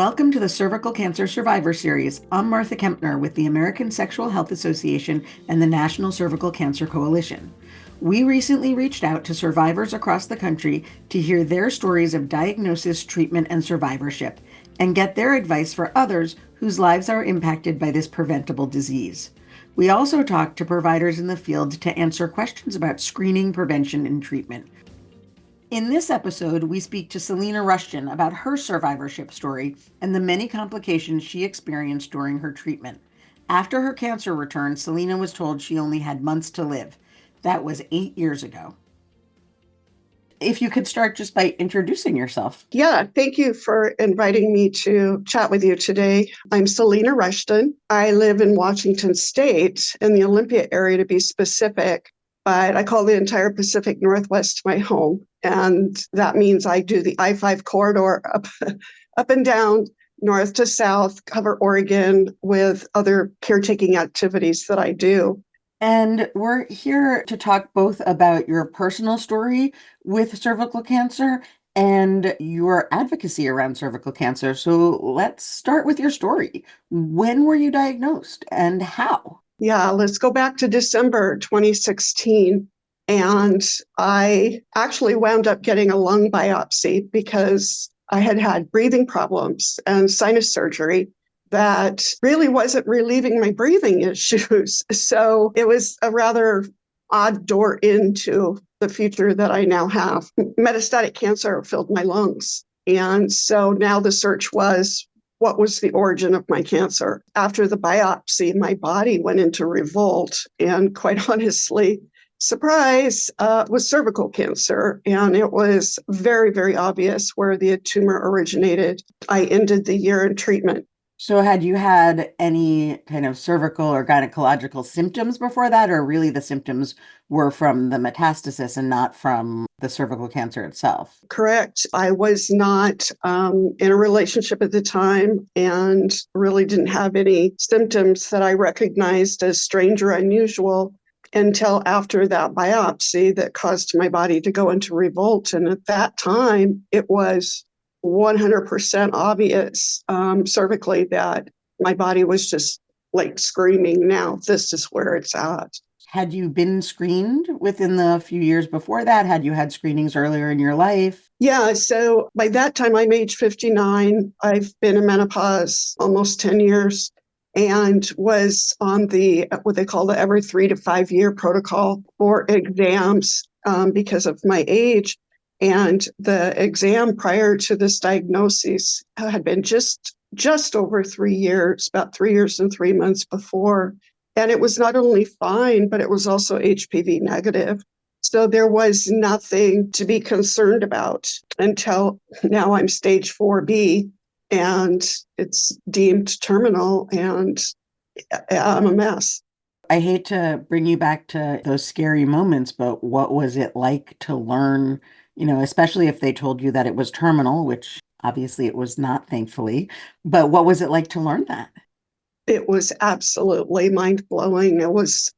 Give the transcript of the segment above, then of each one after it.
Welcome to the Cervical Cancer Survivor Series. I'm Martha Kempner with the American Sexual Health Association and the National Cervical Cancer Coalition. We recently reached out to survivors across the country to hear their stories of diagnosis, treatment, and survivorship, and get their advice for others whose lives are impacted by this preventable disease. We also talked to providers in the field to answer questions about screening, prevention, and treatment. In this episode, we speak to Selena Rushton about her survivorship story and the many complications she experienced during her treatment. After her cancer returned, Selena was told she only had months to live. That was 8 years ago. If you could start just by introducing yourself. Yeah, thank you for inviting me to chat with you today. I'm Selena Rushton. I live in Washington State, in the Olympia area to be specific, but I call the entire Pacific Northwest my home. And that means I do the I-5 corridor up and down, north to south, cover Oregon with other caretaking activities that I do. And we're here to talk both about your personal story with cervical cancer and your advocacy around cervical cancer. So let's start with your story. When were you diagnosed and how? Yeah, let's go back to December 2016. And I actually wound up getting a lung biopsy because I had had breathing problems and sinus surgery that really wasn't relieving my breathing issues. So it was a rather odd door into the future that I now have. Metastatic cancer filled my lungs. And so now the search was, what was the origin of my cancer? After the biopsy, my body went into revolt. And quite honestly, surprise, was cervical cancer. And it was very, very obvious where the tumor originated. I ended the year in treatment. So had you had any kind of cervical or gynecological symptoms before that, or really the symptoms were from the metastasis and not from the cervical cancer itself? Correct. I was not in a relationship at the time and really didn't have any symptoms that I recognized as strange or unusual until after that biopsy that caused my body to go into revolt. And at that time, it was 100% obvious cervically that my body was just like screaming, now this is where it's at. Had you been screened within the few years before that? Had you had screenings earlier in your life? Yeah, so by that time, I'm age 59. I've been in menopause almost 10 years and was on the what they call the every 3 to 5 year protocol for exams because of my age. And the exam prior to this diagnosis had been just over 3 years, about 3 years and 3 months before. And it was not only fine, but it was also HPV negative. So there was nothing to be concerned about until now I'm stage 4B and it's deemed terminal and I'm a mess. I hate to bring you back to those scary moments, but what was it like to learn, especially if they told you that it was terminal, which obviously it was not, thankfully, but what was it like to learn that? It was absolutely mind-blowing. It was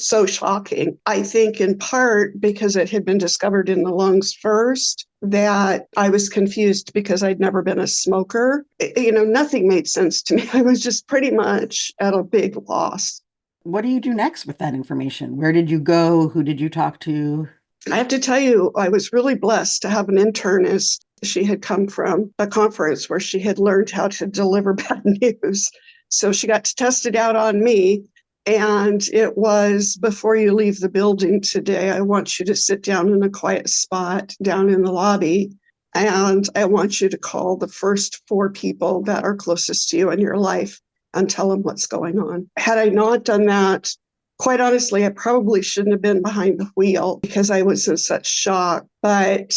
so shocking. I think in part because it had been discovered in the lungs first, that I was confused because I'd never been a smoker. Nothing made sense to me. I was just pretty much at a big loss. What do you do next with that information? Where did you go? Who did you talk to? I have to tell you, I was really blessed to have an internist. She had come from a conference where she had learned how to deliver bad news. So she got to test it out on me. And it was, before you leave the building today, I want you to sit down in a quiet spot down in the lobby. And I want you to call the first 4 people that are closest to you in your life and tell them what's going on. Had I not done that, quite honestly, I probably shouldn't have been behind the wheel because I was in such shock. But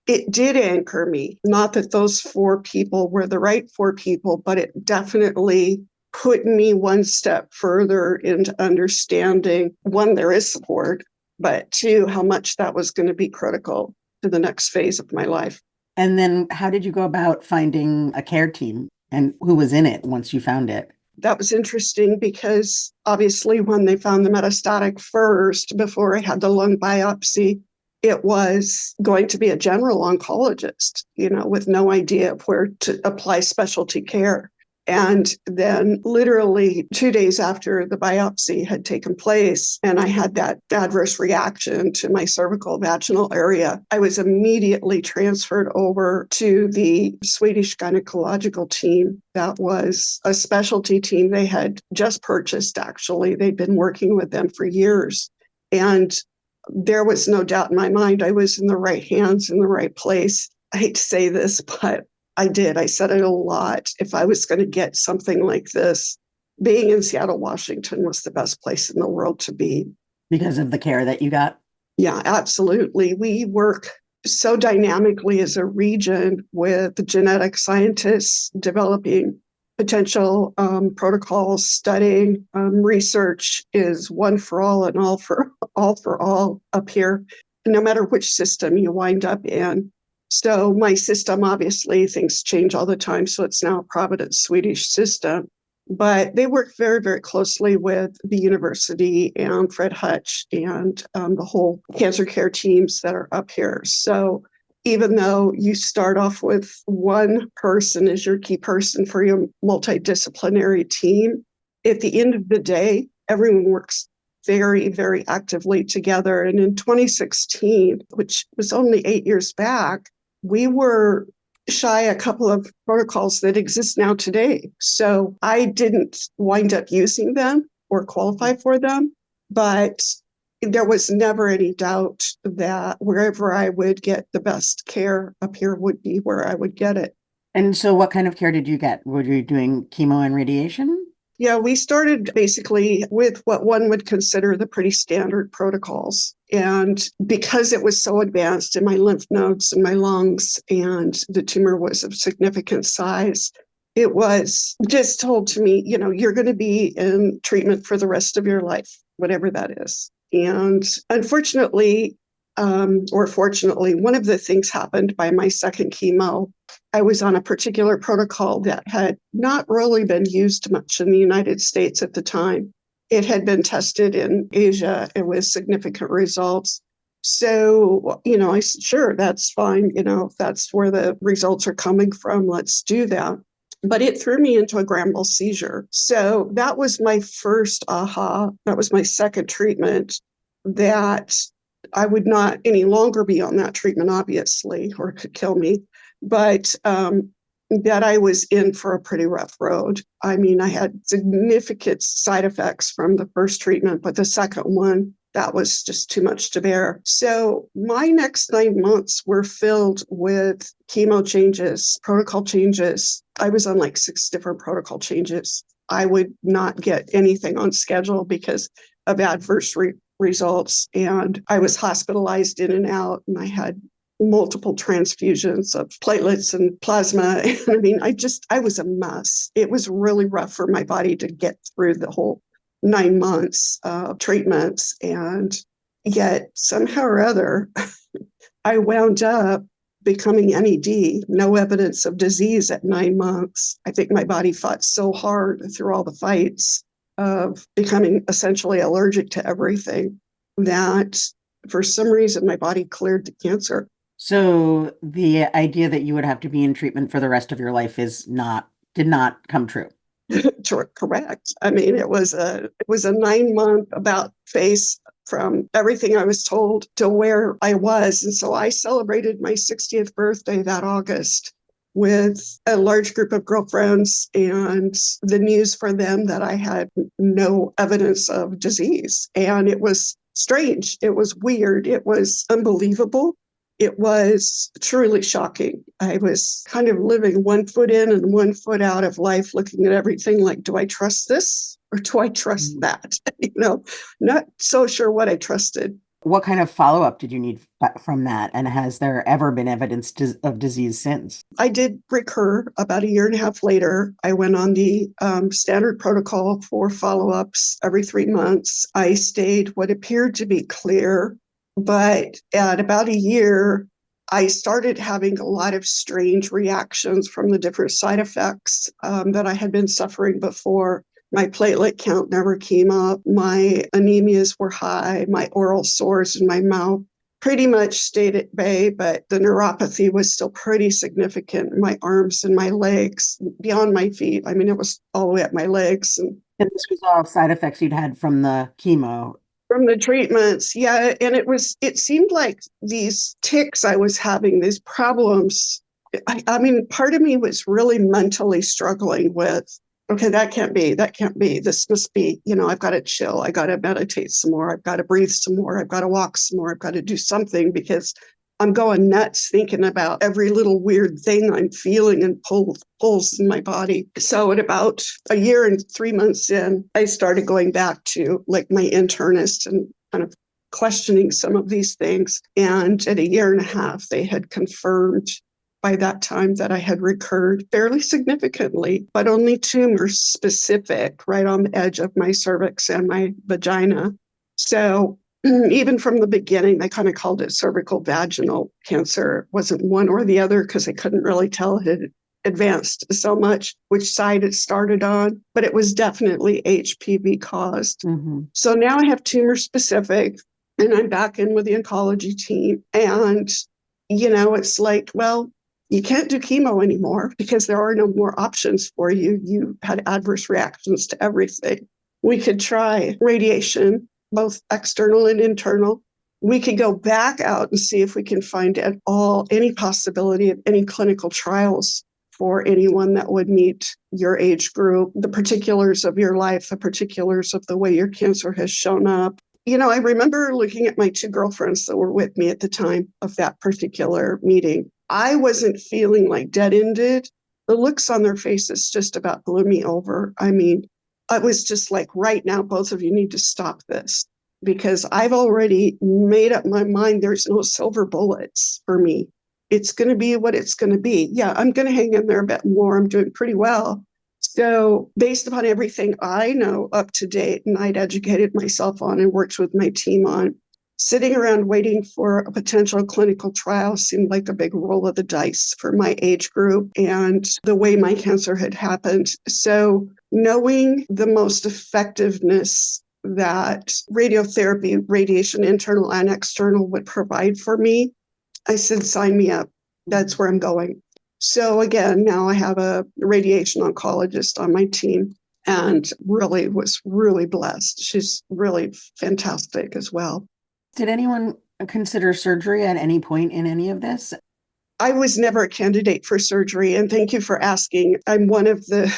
it did anchor me. Not that those 4 people were the right 4 people, but it definitely put me one step further into understanding, 1, there is support, but 2, how much that was going to be critical to the next phase of my life. And then how did you go about finding a care team and who was in it once you found it? That was interesting because obviously when they found the metastatic first, before I had the lung biopsy, it was going to be a general oncologist, with no idea of where to apply specialty care. And then literally 2 days after the biopsy had taken place and I had that adverse reaction to my cervical vaginal area, I was immediately transferred over to the Swedish gynecological team. That was a specialty team they had just purchased, actually. They'd been working with them for years. And there was no doubt in my mind I was in the right hands, in the right place. I hate to say this, but I did. I said it a lot. If I was going to get something like this, being in Seattle, Washington was the best place in the world to be. Because of the care that you got? Yeah, absolutely. We work so dynamically as a region with genetic scientists developing potential protocols, studying research is one for all and all for all up here, no matter which system you wind up in. So my system, obviously, things change all the time. So it's now a Providence Swedish system. But they work very, very closely with the university and Fred Hutch and the whole cancer care teams that are up here. So even though you start off with one person as your key person for your multidisciplinary team, at the end of the day, everyone works very, very actively together. And in 2016, which was only 8 years back, we were shy a couple of protocols that exist now today. So I didn't wind up using them or qualify for them, but there was never any doubt that wherever I would get the best care up here would be where I would get it. And so what kind of care did you get? Were you doing chemo and radiation? Yeah, we started basically with what one would consider the pretty standard protocols. And because it was so advanced in my lymph nodes and my lungs, and the tumor was of significant size, it was just told to me, you're going to be in treatment for the rest of your life, whatever that is. And unfortunately, or fortunately, one of the things happened by my second chemo. I was on a particular protocol that had not really been used much in the United States at the time. It had been tested in Asia and with significant results. So, I said, sure, that's fine. If that's where the results are coming from, let's do that. But it threw me into a grand mal seizure. So that was my first aha. That was my second treatment, that I would not any longer be on that treatment, obviously, or it could kill me, but that I was in for a pretty rough road. I mean, I had significant side effects from the first treatment, but the second one, that was just too much to bear. So my next 9 months were filled with chemo changes, protocol changes. I was on like 6 different protocol changes. I would not get anything on schedule because of adverse results. And I was hospitalized in and out, and I had multiple transfusions of platelets and plasma. And I mean, I was a mess. It was really rough for my body to get through the whole 9 months of treatments. And yet somehow or other, I wound up becoming NED, no evidence of disease at 9 months. I think my body fought so hard through all the fights of becoming essentially allergic to everything that for some reason my body cleared the cancer. So the idea that you would have to be in treatment for the rest of your life did not come true. Correct. I mean, it was a 9 month about face from everything I was told to where I was. And so I celebrated my 60th birthday that August with a large group of girlfriends, and the news for them that I had no evidence of disease. And it was strange. It was weird. It was unbelievable. It was truly shocking. I was kind of living 1 foot in and 1 foot out of life, looking at everything like, do I trust this or do I trust that? Not so sure what I trusted. What kind of follow-up did you need from that? And has there ever been evidence of disease since? I did recur about a year and a half later. I went on the standard protocol for follow-ups every 3 months. I stayed what appeared to be clear, but at about a year, I started having a lot of strange reactions from the different side effects that I had been suffering before. My platelet count never came up. My anemias were high. My oral sores in my mouth pretty much stayed at bay, but the neuropathy was still pretty significant in my arms and my legs, beyond my feet. I mean, it was all the way up my legs. And And this was all side effects you'd had from the chemo. from the treatments, yeah. And it seemed like these tics I was having, these problems. I mean, part of me was really mentally struggling with, okay, that can't be, that can't be. This must be, I've got to chill. I got to meditate some more. I've got to breathe some more. I've got to walk some more. I've got to do something because I'm going nuts thinking about every little weird thing I'm feeling and pulls in my body. So at about a year and 3 months in, I started going back to like my internist and kind of questioning some of these things. And at a year and a half, they had confirmed by that time that I had recurred fairly significantly, but only tumor specific, right on the edge of my cervix and my vagina. So even from the beginning, they kind of called it cervical vaginal cancer. It wasn't one or the other because I couldn't really tell it had advanced so much which side it started on, but it was definitely HPV caused. Mm-hmm. So now I have tumor specific and I'm back in with the oncology team. And, it's like, well, you can't do chemo anymore because there are no more options for you. You had adverse reactions to everything. We could try radiation, both external and internal. We could go back out and see if we can find at all any possibility of any clinical trials for anyone that would meet your age group, the particulars of your life, the particulars of the way your cancer has shown up. I remember looking at my two girlfriends that were with me at the time of that particular meeting. I wasn't feeling like dead-ended. The looks on their faces just about blew me over. I mean, I was just like, right now, both of you need to stop this because I've already made up my mind. There's no silver bullets for me. It's going to be what it's going to be. Yeah, I'm going to hang in there a bit more. I'm doing pretty well. So based upon everything I know up to date, and I'd educated myself on and worked with my team on, sitting around waiting for a potential clinical trial seemed like a big roll of the dice for my age group and the way my cancer had happened. So knowing the most effectiveness that radiotherapy, radiation, internal and external, would provide for me, I said, sign me up. That's where I'm going. So again, now I have a radiation oncologist on my team and really was really blessed. She's really fantastic as well. Did anyone consider surgery at any point in any of this? I was never a candidate for surgery, and thank you for asking. I'm one of the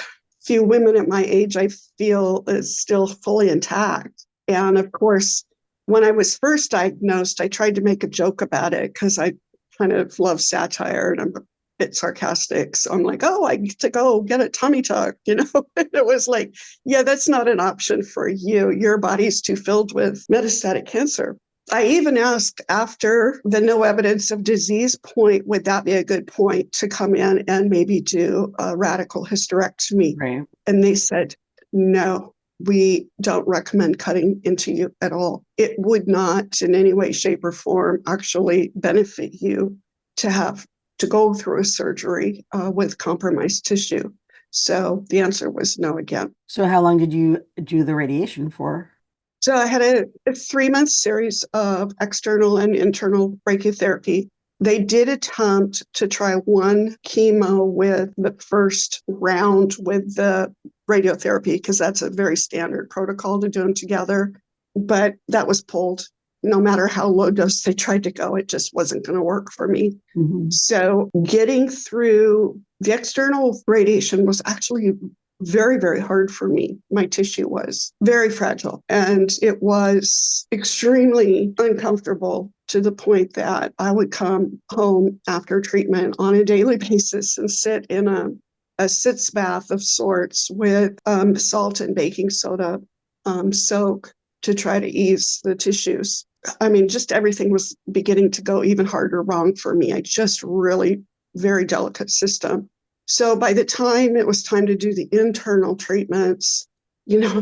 few women at my age I feel is still fully intact. And of course, when I was first diagnosed, I tried to make a joke about it because I kind of love satire and I'm a bit sarcastic. So I'm like, oh, I get to go get a tummy tuck, And it was like, yeah, that's not an option for you. Your body's too filled with metastatic cancer. I even asked after the no evidence of disease point, would that be a good point to come in and maybe do a radical hysterectomy? Right. And they said, no, we don't recommend cutting into you at all. It would not in any way, shape, or form actually benefit you to have to go through a surgery with compromised tissue. So the answer was no again. So how long did you do the radiation for? So I had a 3-month series of external and internal brachytherapy. They did attempt to try one chemo with the first round with the radiotherapy, because that's a very standard protocol to do them together. But that was pulled. No matter how low dose they tried to go, it just wasn't going to work for me. Mm-hmm. So getting through the external radiation was actually very, very hard for me. My tissue was very fragile and it was extremely uncomfortable to the point that I would come home after treatment on a daily basis and sit in a sitz bath of sorts with salt and baking soda soak to try to ease the tissues. I mean, just everything was beginning to go even harder wrong for me. I just really very delicate system. So by the time it was time to do the internal treatments,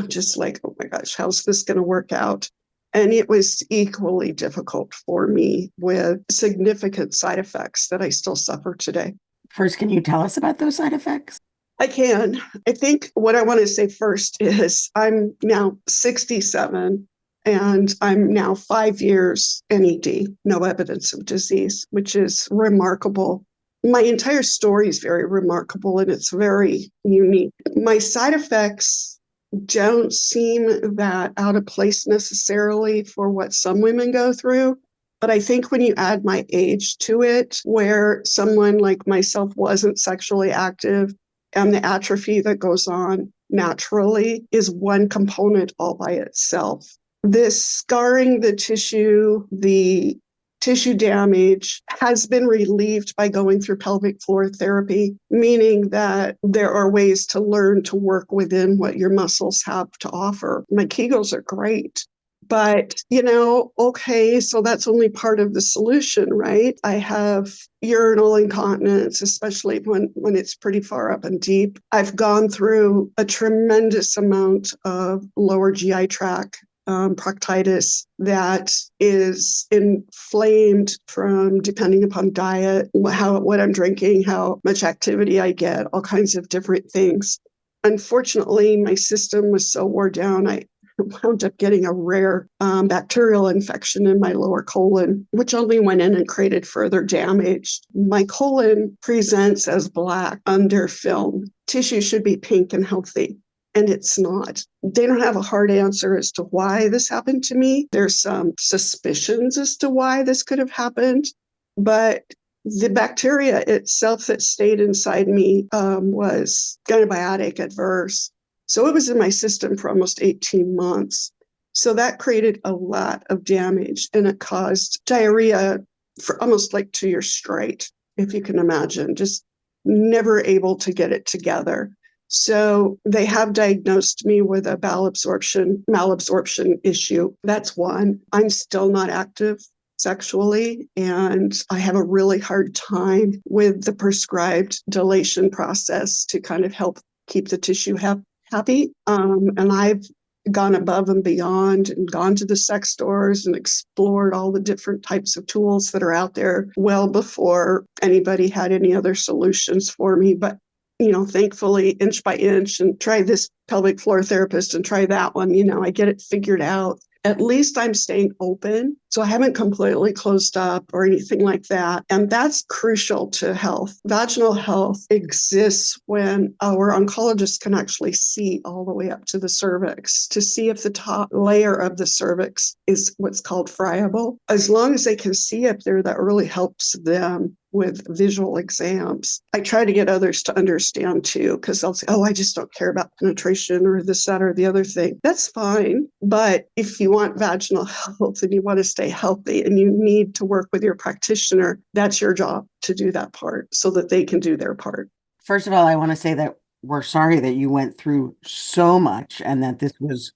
just like, oh my gosh, how's this going to work out? And it was equally difficult for me with significant side effects that I still suffer today. First, can you tell us about those side effects? I can. I think what I want to say first is I'm now 67. And I'm now 5 years NED, no evidence of disease, which is remarkable. My entire story is very remarkable and it's very unique. My side effects don't seem that out of place necessarily for what some women go through. But I think when you add my age to it, where someone like myself wasn't sexually active and the atrophy that goes on naturally is one component all by itself. This scarring the tissue damage has been relieved by going through pelvic floor therapy, meaning that there are ways to learn to work within what your muscles have to offer. My Kegels are great. But, okay, so that's only part of the solution, right? I have urinal incontinence, especially when it's pretty far up and deep. I've gone through a tremendous amount of lower GI tract proctitis that is inflamed from depending upon diet, what I'm drinking, how much activity I get, all kinds of different things. Unfortunately, my system was so wore down, I wound up getting a rare bacterial infection in my lower colon, which only went in and created further damage. My colon presents as black under film. Tissue should be pink and healthy, and it's not. They don't have a hard answer as to why this happened to me. There's some suspicions as to why this could have happened, but the bacteria itself that stayed inside me was antibiotic adverse. So it was in my system for almost 18 months. So that created a lot of damage, and it caused diarrhea for almost like 2 years straight, if you can imagine, just never able to get it together. So they have diagnosed me with a malabsorption issue. That's one. I'm still not active sexually, and I have a really hard time with the prescribed dilation process to kind of help keep the tissue happy. And I've gone above and beyond and gone to the sex stores and explored all the different types of tools that are out there well before anybody had any other solutions for me. But thankfully, inch by inch, and try this pelvic floor therapist and try that one, I get it figured out. At least I'm staying open. So I haven't completely closed up or anything like that. And that's crucial to health. Vaginal health exists when our oncologists can actually see all the way up to the cervix to see if the top layer of the cervix is what's called friable. As long as they can see up there, that really helps them with visual exams. I try to get others to understand too, because they'll say, oh, I just don't care about penetration or this, that, or the other thing. That's fine. But if you want vaginal health and you want to stay healthy and you need to work with your practitioner, that's your job to do that part so that they can do their part. First of all, I want to say that we're sorry that you went through so much and that this was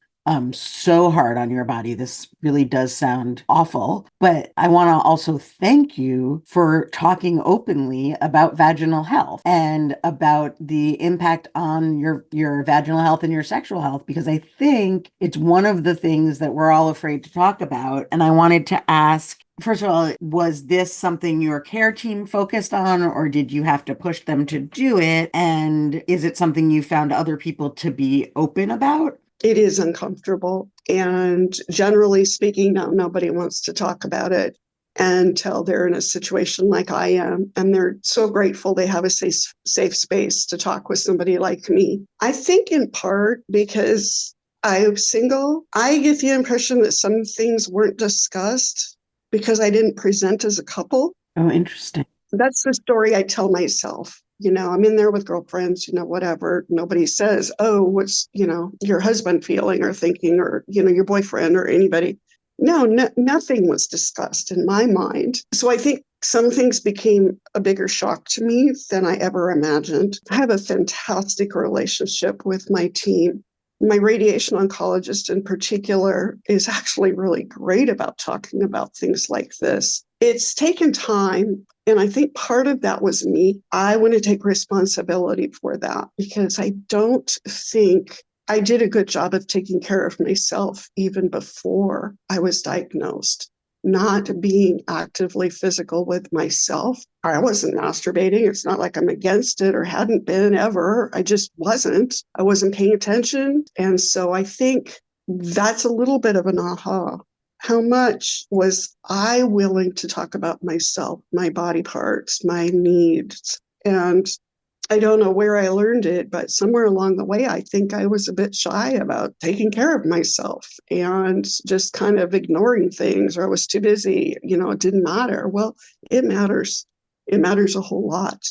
so hard on your body. This really does sound awful, but I want to also thank you for talking openly about vaginal health and about the impact on your vaginal health and your sexual health, because I think it's one of the things that we're all afraid to talk about. And I wanted to ask, first of all, was this something your care team focused on, or did you have to push them to do it? And is it something you found other people to be open about? It is uncomfortable. And generally speaking, nobody wants to talk about it until they're in a situation like I am. And they're so grateful they have a safe space to talk with somebody like me. I think in part because I'm single, I get the impression that some things weren't discussed because I didn't present as a couple. Oh, interesting. That's the story I tell myself. I'm in there with girlfriends, whatever. Nobody says, oh, what's, your husband feeling or thinking, or, your boyfriend or anybody. No, nothing was discussed in my mind. So I think some things became a bigger shock to me than I ever imagined. I have a fantastic relationship with my team. My radiation oncologist in particular is actually really great about talking about things like this. It's taken time. And I think part of that was me. I want to take responsibility for that because I don't think I did a good job of taking care of myself even before I was diagnosed. Not being actively physical with myself. I wasn't masturbating. It's not like I'm against it or hadn't been ever. I just wasn't. I wasn't paying attention. And so I think that's a little bit of an aha. How much was I willing to talk about myself, my body parts, my needs? And I don't know where I learned it, but somewhere along the way, I think I was a bit shy about taking care of myself and just kind of ignoring things, or I was too busy. It didn't matter. Well, it matters. It matters a whole lot.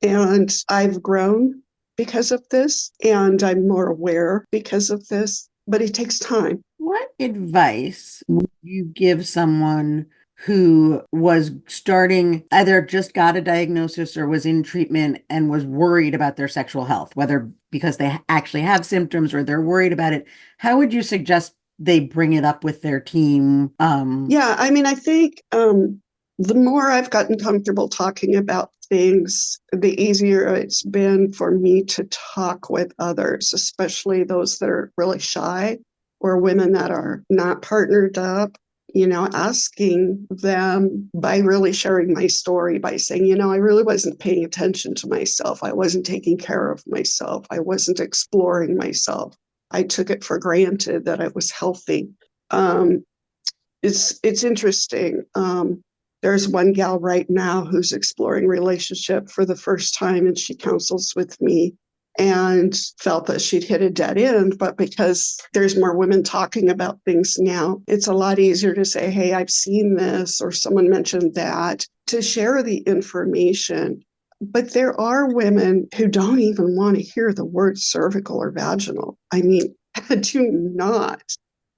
And I've grown because of this, and I'm more aware because of this, but it takes time. What advice would you give someone who was starting, either just got a diagnosis or was in treatment and was worried about their sexual health, whether because they actually have symptoms or they're worried about it? How would you suggest they bring it up with their team? Yeah, I mean, I think the more I've gotten comfortable talking about things, the easier it's been for me to talk with others, especially those that are really shy or women that are not partnered up. Asking them by really sharing my story, by saying, I really wasn't paying attention to myself. I wasn't taking care of myself. I wasn't exploring myself. I took it for granted that I was healthy. Um, it's interesting. There's one gal right now who's exploring relationship for the first time, and she counsels with me and felt that she'd hit a dead end. But because there's more women talking about things now, it's a lot easier to say, hey, I've seen this, or someone mentioned that, to share the information. But there are women who don't even want to hear the word cervical or vaginal. I mean, do not.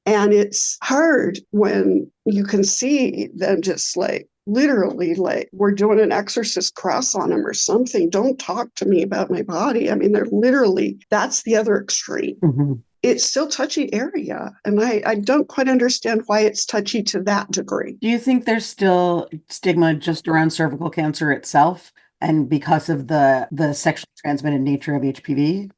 And it's hard when you can see them just like literally like we're doing an exorcist cross on them or something. Don't talk to me about my body. I mean, they're literally, that's the other extreme. Mhm. It's still touchy area. And I don't quite understand why it's touchy to that degree. Do you think there's still stigma just around cervical cancer itself and because of the sexually transmitted nature of HPV?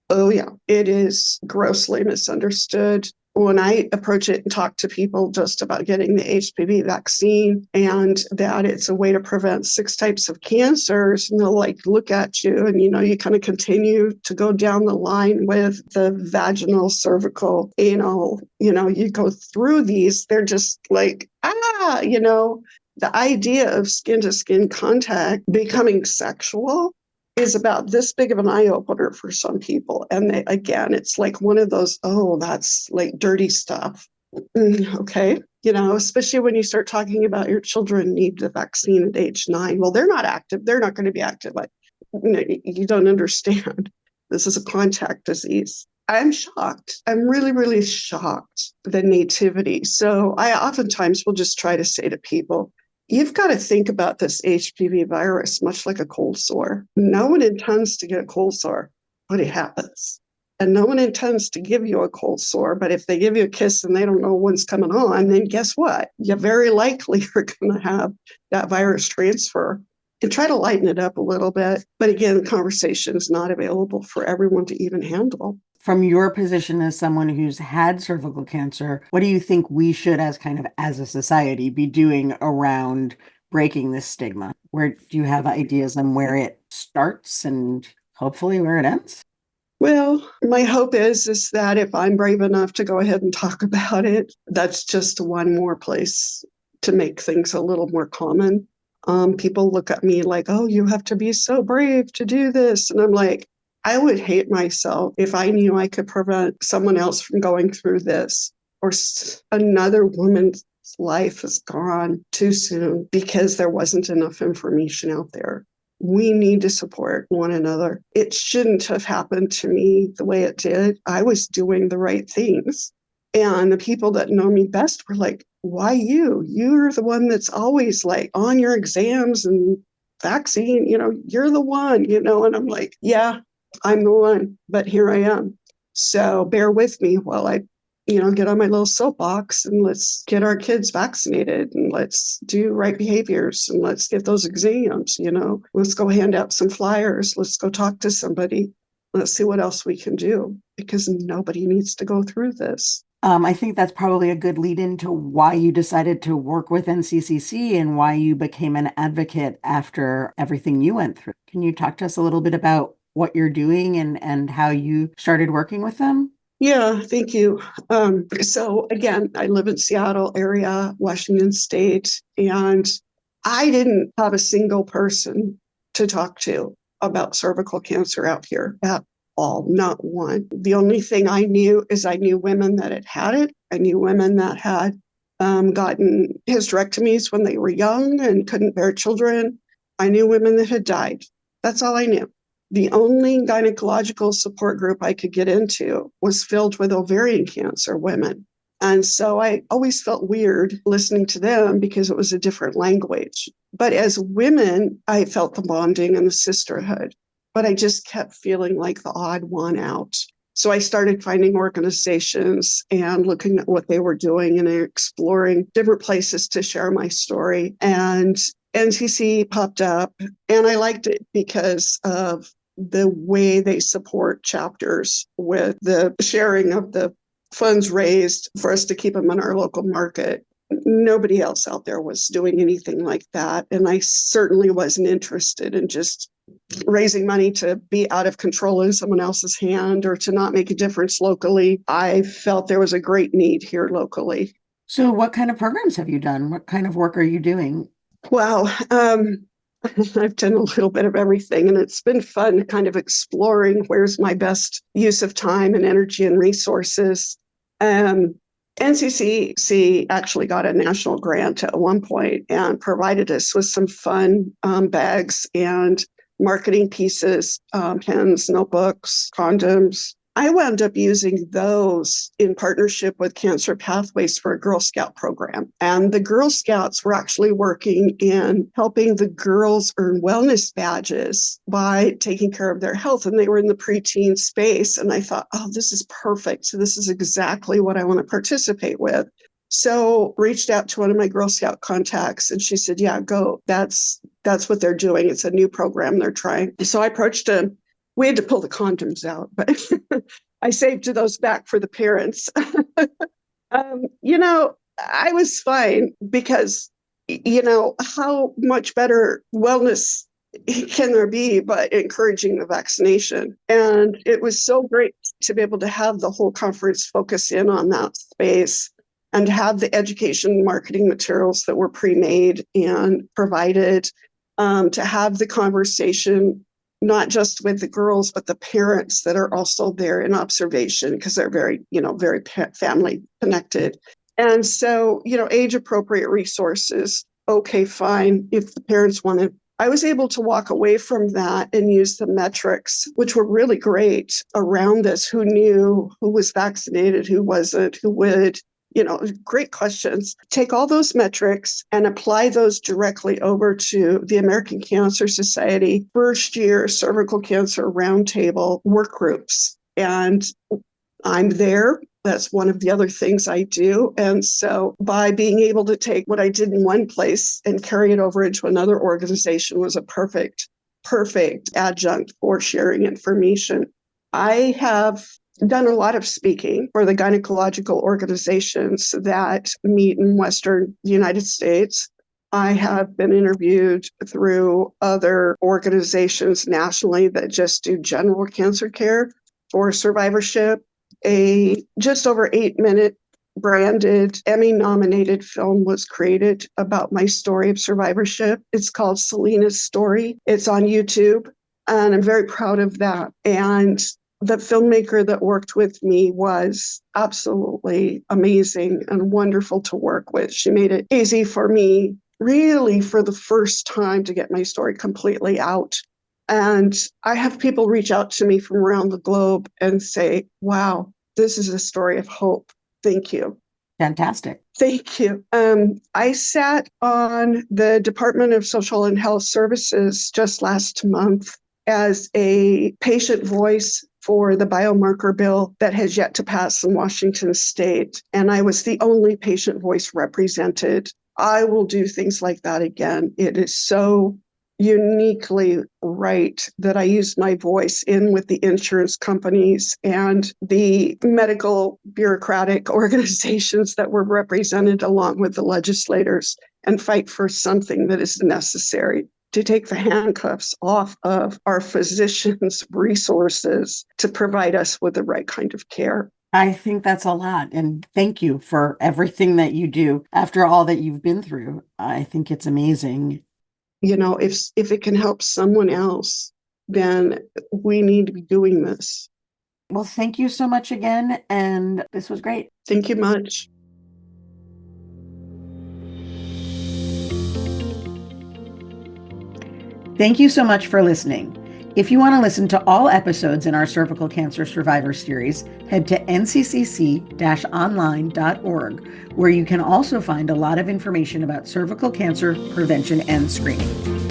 Oh, yeah, it is grossly misunderstood. When I approach it and talk to people just about getting the HPV vaccine and that it's a way to prevent 6 types of cancers, and they'll like look at you and, you kind of continue to go down the line with the vaginal, cervical, anal, you go through these, they're just like, the idea of skin to skin contact becoming sexual is about this big of an eye opener for some people. And again, it's like one of those, oh, that's like dirty stuff. Okay. Especially when you start talking about your children need the vaccine at age 9. Well, they're not active. They're not going to be active. Like, you don't understand. This is a contact disease. I'm shocked. I'm really, really shocked, the nativity. So I oftentimes will just try to say to people, you've got to think about this HPV virus much like a cold sore. No one intends to get a cold sore, but it happens. And no one intends to give you a cold sore, but if they give you a kiss and they don't know when's coming on, then guess what? You very likely are going to have that virus transfer. And try to lighten it up a little bit. But again, the conversation is not available for everyone to even handle. From your position as someone who's had cervical cancer, what do you think we should, as kind of as a society, be doing around breaking this stigma? Where do you have ideas on where it starts and hopefully where it ends? Well, my hope is that if I'm brave enough to go ahead and talk about it, that's just one more place to make things a little more common. People look at me like, oh, you have to be so brave to do this. And I'm like, I would hate myself if I knew I could prevent someone else from going through this, or another woman's life is gone too soon because there wasn't enough information out there. We need to support one another. It shouldn't have happened to me the way it did. I was doing the right things. And the people that know me best were like, why you? You're the one that's always like on your exams and vaccine, you're the one, and I'm like, yeah, I'm the one, but here I am. So bear with me while I get on my little soapbox and let's get our kids vaccinated and let's do right behaviors and let's get those exams, let's go hand out some flyers. Let's go talk to somebody. Let's see what else we can do because nobody needs to go through this. I think that's probably a good lead into why you decided to work with NCCC and why you became an advocate after everything you went through. Can you talk to us a little bit about what you're doing and how you started working with them? Yeah, thank you. So again, I live in Seattle area, Washington State, and I didn't have a single person to talk to about cervical cancer out here at all, not one. The only thing I knew is I knew women that had had it. I knew women that had gotten hysterectomies when they were young and couldn't bear children. I knew women that had died. That's all I knew. The only gynecological support group I could get into was filled with ovarian cancer women. And so I always felt weird listening to them because it was a different language. But as women, I felt the bonding and the sisterhood. But I just kept feeling like the odd one out. So I started finding organizations and looking at what they were doing and exploring different places to share my story. And NCC popped up, and I liked it because of the way they support chapters with the sharing of the funds raised for us to keep them in our local market. Nobody else out there was doing anything like that. And I certainly wasn't interested in just raising money to be out of control in someone else's hand or to not make a difference locally. I felt there was a great need here locally. So, what kind of programs have you done? What kind of work are you doing? Wow. I've done a little bit of everything, and it's been fun kind of exploring where's my best use of time and energy and resources. Um, NCCC actually got a national grant at one point and provided us with some fun bags and marketing pieces, pens, notebooks, condoms. I wound up using those in partnership with Cancer Pathways for a Girl Scout program. And the Girl Scouts were actually working in helping the girls earn wellness badges by taking care of their health. And they were in the preteen space. And I thought, oh, this is perfect. So this is exactly what I want to participate with. So reached out to one of my Girl Scout contacts, and she said, yeah, go. That's what they're doing. It's a new program they're trying. So I approached him. We had to pull the condoms out, but I saved those back for the parents. I was fine because, how much better wellness can there be but encouraging the vaccination? And it was so great to be able to have the whole conference focus in on that space and have the education marketing materials that were pre-made and provided, to have the conversation not just with the girls, but the parents that are also there in observation because they're very, very family connected. And so, age appropriate resources. Okay, fine. If the parents wanted, I was able to walk away from that and use the metrics, which were really great around this. Who knew, who was vaccinated, who wasn't, who would, great questions. Take all those metrics and apply those directly over to the American Cancer Society first year cervical cancer roundtable work groups. And I'm there. That's one of the other things I do. And so by being able to take what I did in one place and carry it over into another organization was a perfect adjunct for sharing information. I have done a lot of speaking for the gynecological organizations that meet in Western United States. I have been interviewed through other organizations nationally that just do general cancer care for survivorship. A just over 8-minute branded Emmy nominated film was created about my story of survivorship. It's called Selena's Story. It's on YouTube, and I'm very proud of that. And the filmmaker that worked with me was absolutely amazing and wonderful to work with. She made it easy for me, really, for the first time to get my story completely out. And I have people reach out to me from around the globe and say, wow, this is a story of hope. Thank you. Fantastic. Thank you. I sat on the Department of Social and Health Services just last month as a patient voice for the biomarker bill that has yet to pass in Washington State. And I was the only patient voice represented. I will do things like that again. It is so uniquely right that I used my voice in with the insurance companies and the medical bureaucratic organizations that were represented along with the legislators and fight for something that is necessary to take the handcuffs off of our physicians' resources to provide us with the right kind of care. I think that's a lot. And thank you for everything that you do after all that you've been through. I think it's amazing. If it can help someone else, then we need to be doing this. Well, thank you so much again. And this was great. Thank you much. Thank you so much for listening. If you want to listen to all episodes in our Cervical Cancer Survivor Series, head to nccc-online.org, where you can also find a lot of information about cervical cancer prevention and screening.